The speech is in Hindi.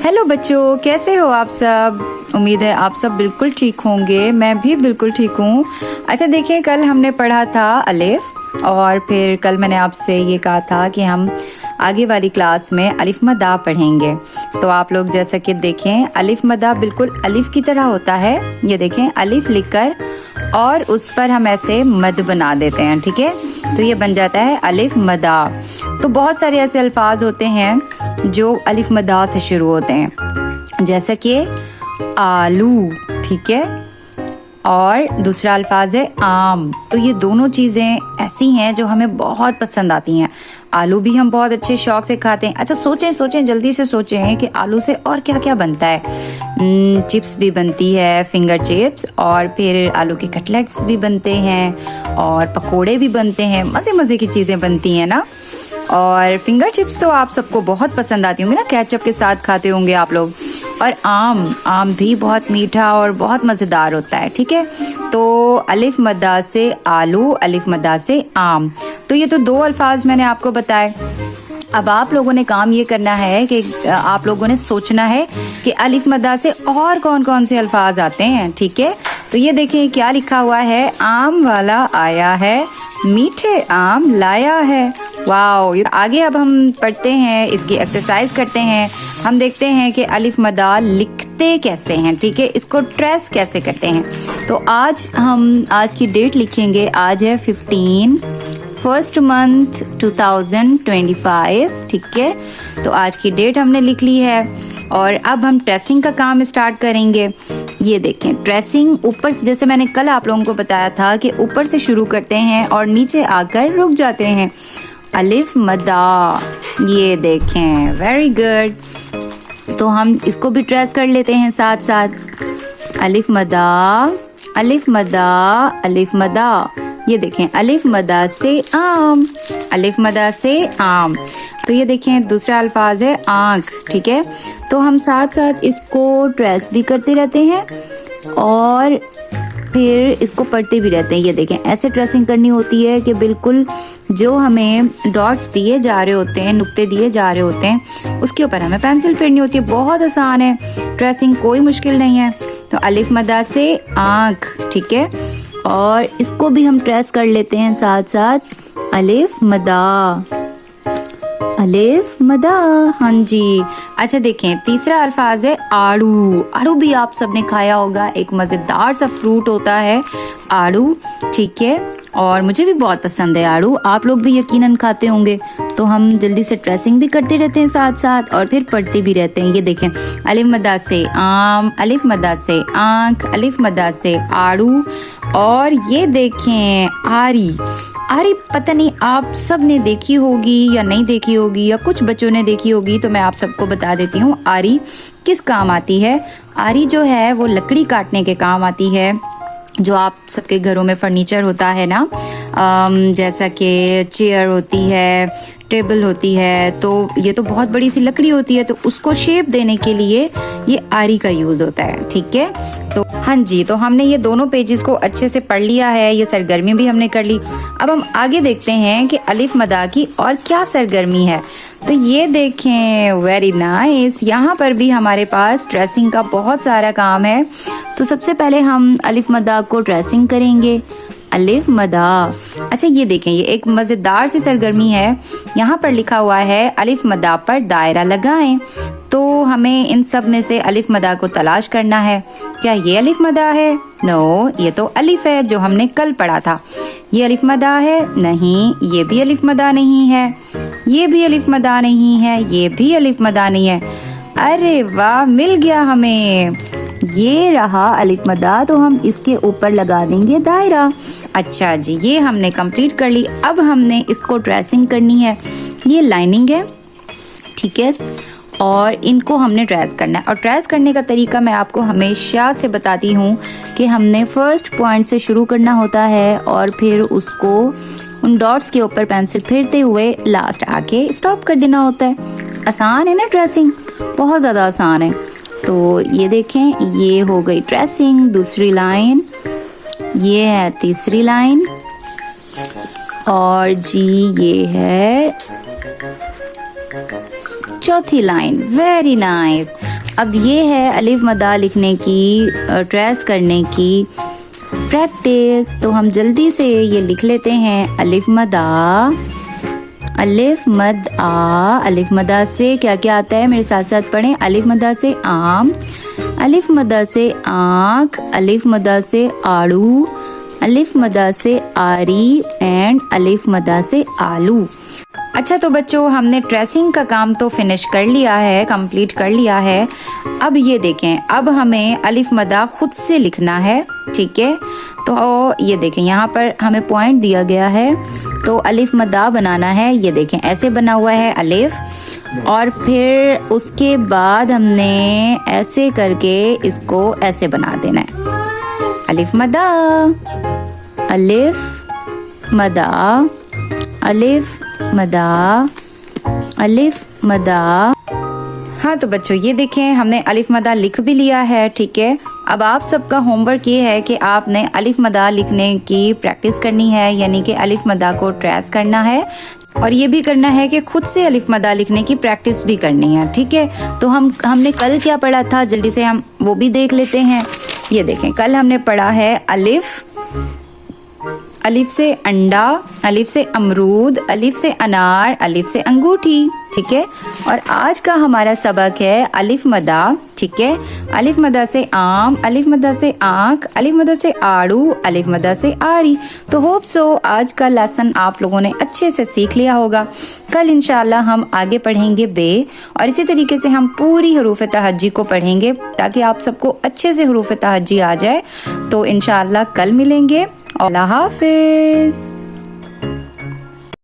हेलो बच्चों, कैसे हो आप सब। उम्मीद है आप सब बिल्कुल ठीक होंगे। मैं भी बिल्कुल ठीक हूँ। अच्छा देखिए, कल हमने पढ़ा था अलिफ और फिर कल मैंने आपसे ये कहा था कि हम आगे वाली क्लास में अलिफ मदा पढ़ेंगे। तो आप लोग जैसा कि देखें, अलिफ मदा बिल्कुल अलिफ की तरह होता है। ये देखें, अलिफ लिखकर और उस पर हम ऐसे मद बना देते हैं, ठीक है। तो ये बन जाता है अलिफ मदा। तो बहुत सारे ऐसे अल्फाज होते हैं जो अलिफ मदा से शुरू होते हैं, जैसा कि आलू, ठीक है, और दूसरा अल्फाज है आम। तो ये दोनों चीज़ें ऐसी हैं जो हमें बहुत पसंद आती हैं। आलू भी हम बहुत अच्छे शौक से खाते हैं। अच्छा सोचें जल्दी से सोचें कि आलू से और क्या क्या बनता है। चिप्स भी बनती है, फिंगर चिप्स, और फिर आलू के कटलेट्स भी बनते हैं और पकोड़े भी बनते हैं। मज़े मज़े की चीज़ें बनती हैं ना। और फिंगर चिप्स तो आप सबको बहुत पसंद आती होंगी ना, केचप के साथ खाते होंगे आप लोग। और आम भी बहुत मीठा और बहुत मज़ेदार होता है, ठीक है। तो अलिफ मदा से आलू, अलिफ मदा से आम। तो ये तो दो अल्फाज मैंने आपको बताए। अब आप लोगों ने काम ये करना है कि आप लोगों ने सोचना है कि अलिफ मदा से और कौन कौन से अल्फाज आते हैं, ठीक है। तो ये देखिए क्या लिखा हुआ है, आम वाला आया है, मीठे आम लाया है। वाओ। आगे अब हम पढ़ते हैं, इसकी एक्सरसाइज करते हैं। हम देखते हैं कि अलिफ मदा लिखते कैसे हैं, ठीक है, इसको ट्रेस कैसे करते हैं। तो हम आज की डेट लिखेंगे। आज है 15 फर्स्ट मंथ 2025, ठीक है। तो आज की डेट हमने लिख ली है और अब हम ट्रेसिंग का काम स्टार्ट करेंगे। ये देखें, ट्रेसिंग ऊपर, जैसे मैंने कल आप लोगों को बताया था कि ऊपर से शुरू करते हैं और नीचे आकर रुक जाते हैं। अलिफ मदा, ये देखें, वेरी गुड। तो हम इसको भी ट्रेस कर लेते हैं साथ साथ। अलिफ मदा, अलिफ मदा, अलिफ मदा। ये देखें, अलिफ मदा से आम, अलिफ मदा से आम। तो ये देखें, दूसरा अल्फाज है आँख, ठीक है। तो हम साथ साथ इसको ट्रेस भी करते रहते हैं और फिर इसको पढ़ते भी रहते हैं। ये देखें, ऐसे ट्रेसिंग करनी होती है कि बिल्कुल जो हमें डॉट्स दिए जा रहे होते हैं, नुक्ते दिए जा रहे होते हैं, उसके ऊपर हमें पेंसिल फेरनी होती है। बहुत आसान है ट्रेसिंग, कोई मुश्किल नहीं है। तो अलिफ मदा से आँख, ठीक है, और इसको भी हम ट्रेस कर लेते हैं साथ साथ। अलिफ मदा, अलिफ मदा, हाँ जी। अच्छा देखें, तीसरा अल्फाज है आड़ू। आड़ू भी आप सबने खाया होगा, एक मज़ेदार सा फ्रूट होता है आड़ू, ठीक है, और मुझे भी बहुत पसंद है आड़ू। आप लोग भी यकीनन खाते होंगे। तो हम जल्दी से ट्रेसिंग भी करते रहते हैं साथ साथ और फिर पढ़ते भी रहते हैं। ये देखें, अलिफ मदा से आम, अलिफ मदा से आँख, अलिफ मदा से आड़ू, और ये देखें आरी। आरी पता नहीं आप सब ने देखी होगी या नहीं देखी होगी, या कुछ बच्चों ने देखी होगी, तो मैं आप सबको बता देती हूँ आरी किस काम आती है। आरी जो है वो लकड़ी काटने के काम आती है। जो आप सबके घरों में फर्नीचर होता है ना, जैसा कि चेयर होती है, टेबल होती है, तो ये तो बहुत बड़ी सी लकड़ी होती है, तो उसको शेप देने के लिए ये आरी का यूज़ होता है, ठीक है। तो हाँ जी, तो हमने ये दोनों पेजेस को अच्छे से पढ़ लिया है, ये सरगर्मी भी हमने कर ली। अब हम आगे देखते हैं कि अलिफ मदा की और क्या सरगर्मी है। तो ये देखें, वेरी नाइस। यहाँ पर भी हमारे पास ट्रेसिंग का बहुत सारा काम है। तो सबसे पहले हम अलिफ मदा को ट्रेसिंग करेंगे। अलिफ मदा। अच्छा ये देखें, ये एक मज़ेदार सी सरगर्मी है। यहाँ पर लिखा हुआ है अलिफ मदा पर दायरा लगाएं। तो हमें इन सब में से अलिफ मदा को तलाश करना है। क्या ये अलिफ मदा है? नो, ये तो अलिफ है जो हमने कल पढ़ा था। ये अलिफ मदा है? नहीं, ये भी अलिफ मदा नहीं है, ये भी अलिफ मदा नहीं है, ये भी अलिफ मदा नहीं है। अरे वाह, मिल गया हमें, ये रहा अलिफ मदा। तो हम इसके ऊपर लगा देंगे दायरा। अच्छा जी, ये हमने कंप्लीट कर ली। अब हमने इसको ट्रेसिंग करनी है। ये लाइनिंग है, ठीक है, और इनको हमने ट्रेस करना है। और ट्रेस करने का तरीका मैं आपको हमेशा से बताती हूँ कि हमने फर्स्ट पॉइंट से शुरू करना होता है और फिर उसको उन डॉट्स के ऊपर पेंसिल फेरते हुए लास्ट आके स्टॉप कर देना होता है। आसान है ना ट्रेसिंग, बहुत ज़्यादा आसान है। तो ये देखें, ये हो गई ट्रेसिंग। दूसरी लाइन, ये है तीसरी लाइन, और जी ये है चौथी लाइन। Very nice. अब ये है अलिफ मदा लिखने की, ट्रेस करने की प्रैक्टिस। तो हम जल्दी से ये लिख लेते हैं अलिफ मदा, अलिफ मद आ। अलिफ मदा से क्या क्या आता है, मेरे साथ साथ पढ़ें। अलिफ मदा से आम, अलिफ मदा से आँख, अलिफ मदा से आड़ू, अलिफ मदा से आरी एंड अलिफ मदा से आलू। अच्छा तो बच्चों हमने ट्रेसिंग का काम तो फिनिश कर लिया है, कंप्लीट कर लिया है। अब ये देखें, अब हमें अलिफ मदा खुद से लिखना है, ठीक है। तो ये देखें यहाँ पर हमें पॉइंट दिया गया है, तो अलिफ मदा बनाना है। ये देखें ऐसे बना हुआ है अलिफ, और फिर उसके बाद हमने ऐसे करके इसको ऐसे बना देना है। अलिफ मदा, अलिफ मदा, अलिफ मदा, अलिफ मदा। हाँ तो बच्चों ये देखें हमने अलिफ मदा लिख भी लिया है, ठीक है। अब आप सबका होमवर्क ये है कि आपने अलिफ मदा लिखने की प्रैक्टिस करनी है, यानी कि अलिफ मदा को ट्रेस करना है, और ये भी करना है कि खुद से अलिफ मदा लिखने की प्रैक्टिस भी करनी है, ठीक है। तो हमने कल क्या पढ़ा था, जल्दी से हम वो भी देख लेते हैं। ये देखें कल हमने पढ़ा है अलिफ, अलिफ से अंडा, अलिफ से अमरूद, अलिफ से अनार, अलिफ से अंगूठी, ठीक है। और आज का हमारा सबक है अलिफ मदा, ठीक है। अलिफ मदा से आम, अलिफ मदा से आँख, अलिफ मदा से आड़ू, अलिफ मदा से आरी। तो होप सो आज का लेसन आप लोगों ने अच्छे से सीख लिया होगा। कल इंशाल्लाह हम आगे पढ़ेंगे बे, और इसी तरीके से हम पूरी हरूफ तहज्जी को पढ़ेंगे ताकि आप सबको अच्छे से हरूफ तहज्जी आ जाए। तो इंशाल्लाह कल मिलेंगे। अल्लाह हाफिज।